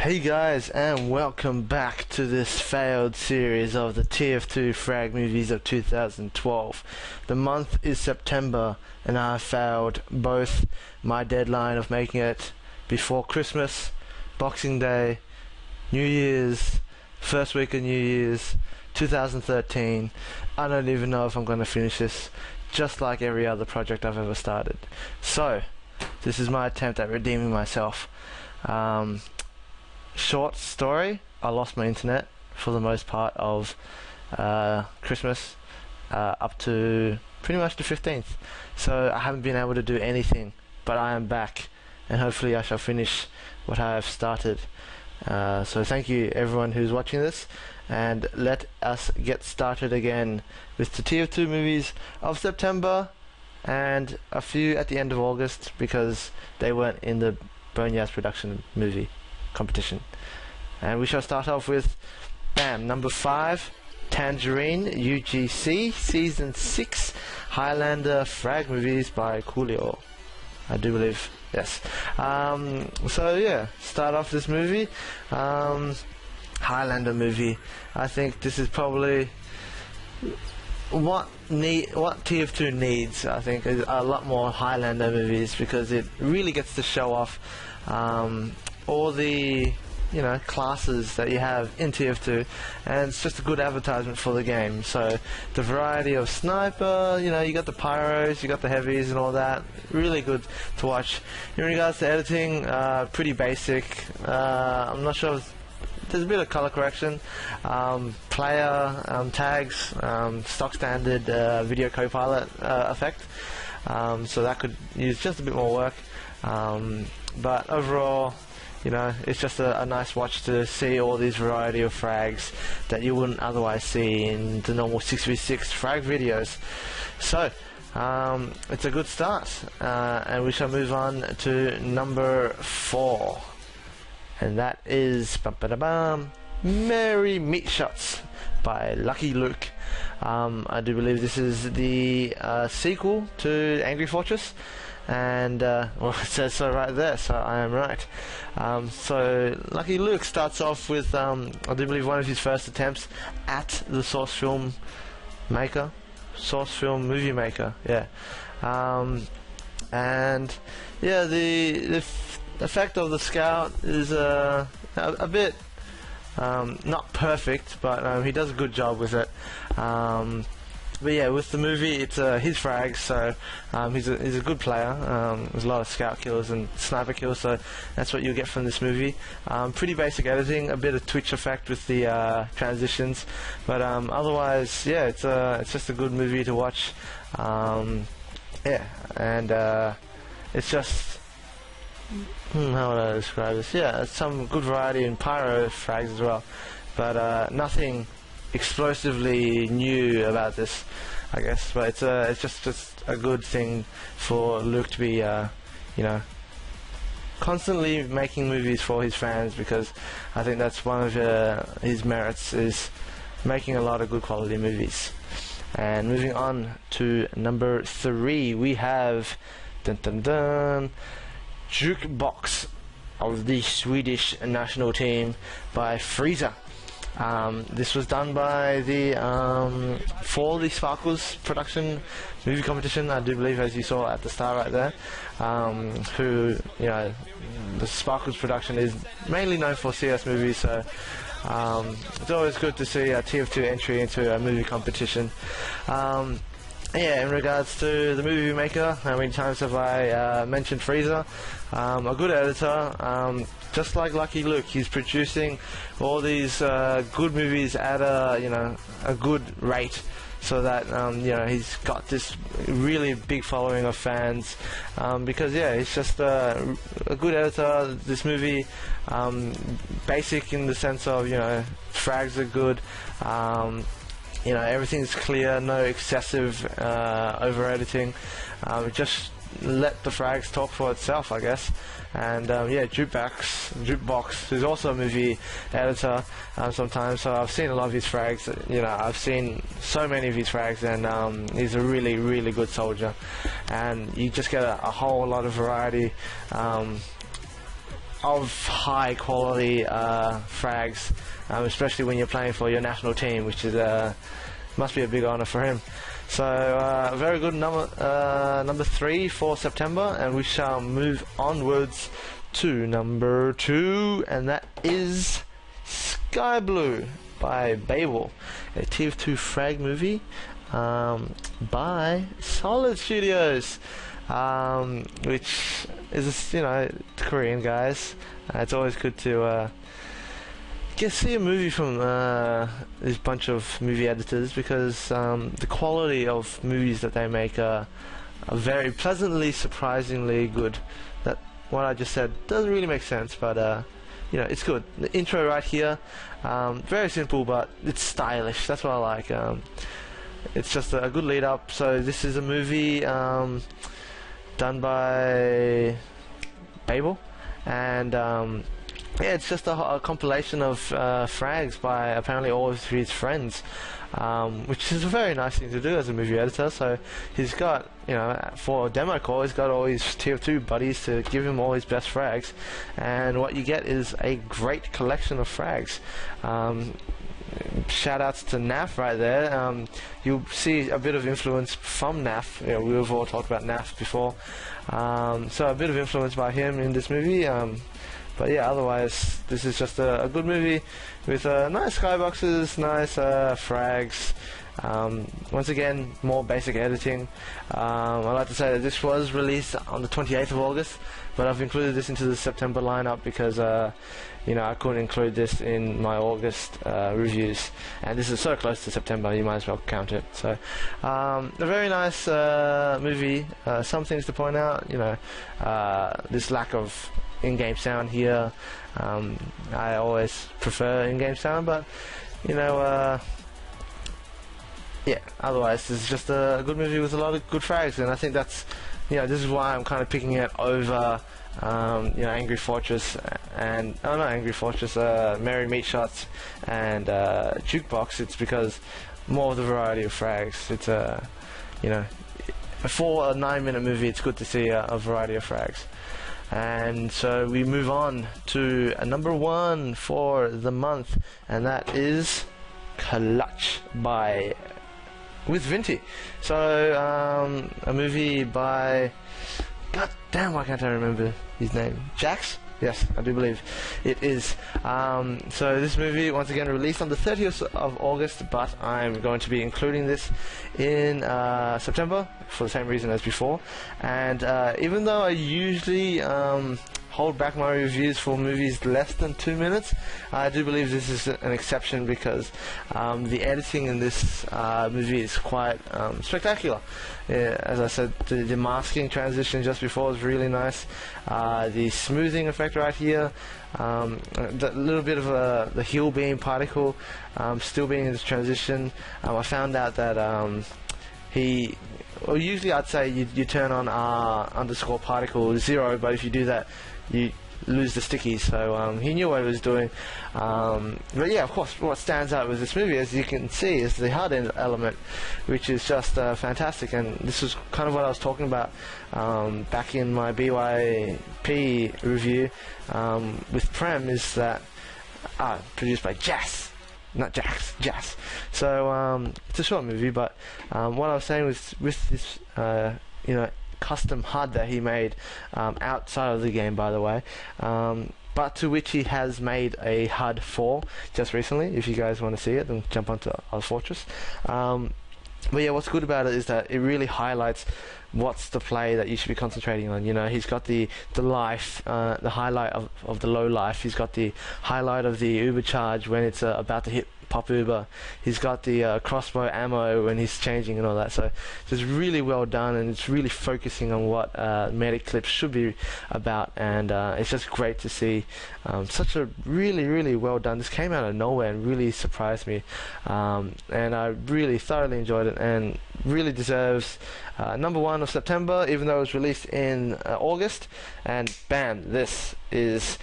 Hey guys, and welcome back to this failed series of the TF2 Frag movies of 2012. The month is September, and I have failed both my deadline of making it before Christmas, Boxing Day, New Year's, first week of New Year's, 2013. I don't even know if I'm going to finish this, just like every other project I've ever started. So, this is my attempt at redeeming myself. Short story, I lost my internet for the most part of Christmas up to pretty much the 15th, so I haven't been able to do anything, but I am back and hopefully I shall finish what I have started. So thank you everyone who's watching this, and let us get started again with the TF2 movies of September and a few at the end of August because they weren't in the Boneyaz production movie competition. And we shall start off with number 5, Tangerine, UGC, Season 6, Highlander Frag movies by Coolio, I do believe, yes. So yeah, start off this movie, Highlander movie. I think this is probably what TF2 needs. I think is a lot more Highlander movies because it really gets to show off all the classes that you have in TF2, and it's just a good advertisement for the game. So the variety of sniper, you got the pyros, you got the heavies and all that, really good to watch. In regards to editing, pretty basic. I'm not sure if there's a bit of color correction, player tags, stock standard video copilot effect, so that could use just a bit more work, but overall it's just a nice watch to see all these variety of frags that you wouldn't otherwise see in the normal 6v6 frag videos. So it's a good start, and we shall move on to number 4, and that is Merry Meatshots by Lucky Luke. I do believe this is the sequel to Angry Fortress, and well, it says so right there, so I am right. So Lucky Luke starts off with I do believe one of his first attempts at the source film movie maker, yeah. And yeah, the effect of the scout is a bit not perfect, but he does a good job with it. But yeah, with the movie, it's his frags, so he's a good player. There's a lot of scout kills and sniper kills, so that's what you'll get from this movie. Pretty basic editing, a bit of twitch effect with the transitions, but otherwise, yeah, it's just a good movie to watch. Yeah, and it's just how would I describe this? Yeah, it's some good variety in pyro frags as well, but nothing explosively new about this, I guess. But it's just a good thing for Luke to be constantly making movies for his fans, because I think that's one of his merits, is making a lot of good quality movies. And moving on to number 3, we have Jukebox of the Swedish national team by Frieza. This was done by the for the Sparkles production movie competition, I do believe, as you saw at the start right there. Who, the Sparkles production is mainly known for CS movies, so it's always good to see a TF2 entry into a movie competition. Yeah, in regards to the movie maker, how many times have I mentioned Frieza? A good editor, just like Lucky Luke, he's producing all these good movies at a good rate, so that he's got this really big following of fans, because yeah, he's just a good editor. This movie, basic in the sense of frags are good. Everything's clear, no excessive over editing. Just let the frags talk for itself, I guess. And yeah, Jukebox, who's also a movie editor sometimes, so I've seen a lot of his frags. I've seen so many of his frags, and he's a really, really good soldier. And you just get a whole lot of variety of high quality frags, especially when you're playing for your national team, which is must be a big honor for him. So very good number 3 for September, and we shall move onwards to number 2, and that is Skyblue by Babel, a TF2 Frag movie by Solid Studios, which is, you know, Korean guys. It's always good to see a movie from this bunch of movie editors, because the quality of movies that they make are very pleasantly, surprisingly good. That what I just said doesn't really make sense, but you know, it's good. The intro right here, very simple, but it's stylish. That's what I like. It's just a good lead up. So this is a movie done by Babel, and yeah, it's just a compilation of frags by apparently all of his friends, which is a very nice thing to do as a movie editor. So he's got, you know, for a demo call, he's got all his TF2 buddies to give him all his best frags, and what you get is a great collection of frags. Shout outs to NAF right there. You'll see a bit of influence from NAF. You know, we've all talked about NAF before, so a bit of influence by him in this movie. But yeah, otherwise this is just a good movie with nice skyboxes, nice frags. Once again, more basic editing. I'd like to say that this was released on the 28th of August, but I've included this into the September lineup because you know, I couldn't include this in my August reviews, and this is so close to September, you might as well count it. So a very nice movie. Some things to point out, you know, this lack of in-game sound here. I always prefer in-game sound, but you know, yeah, otherwise this is just a good movie with a lot of good frags, and I think that's, you know, this is why I'm kind of picking it over you know, Angry Fortress and not Angry Fortress, Merry Meatshots and Jukebox. It's because more of the variety of frags. It's you know, for a 9-minute movie, it's good to see a variety of frags. And so we move on to number 1 for the month, and that is Clutch with Vinty. So a movie by, god damn, why can't I remember his name? Jax? Yes, I do believe it is. So this movie, once again, released on the 30th of August, but I'm going to be including this in September for the same reason as before. And even though I usually hold back my reviews for movies less than 2 minutes, I do believe this is an exception, because the editing in this movie is quite spectacular. As I said, the masking transition just before was really nice. The smoothing effect right here, the little bit of the heel beam particle still being in this transition. I found out that well, usually I'd say you turn on underscore particle 0, but if you do that, you lose the stickies. So he knew what he was doing. But yeah, of course, what stands out with this movie, as you can see, is the hard end element, which is just fantastic. And this is kind of what I was talking about back in my BYP review with Prem, is that produced by Jas. Not Jax, Jas. So it's a short movie, but what I was saying was, with this, you know, custom HUD that he made outside of the game, by the way, but to which he has made a HUD for just recently. If you guys want to see it, then jump onto our Fortress. But yeah, what's good about it is that it really highlights what's the play that you should be concentrating on. You know, he's got the life, the highlight of the low life. He's got the highlight of the Uber charge when it's about to hit pop Uber. He's got the crossbow ammo when he's changing and all that. So it's really well done, and it's really focusing on what medic clips should be about. And it's just great to see such a really well done. This came out of nowhere and really surprised me, and I really thoroughly enjoyed it, and really deserves number 1 of September, even though it was released in August. And bam, this is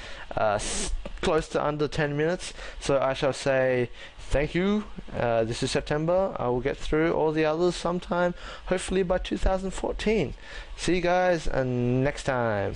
close to under 10 minutes. So I shall say thank you. This is September. I will get through all the others sometime, hopefully by 2014. See you guys next time.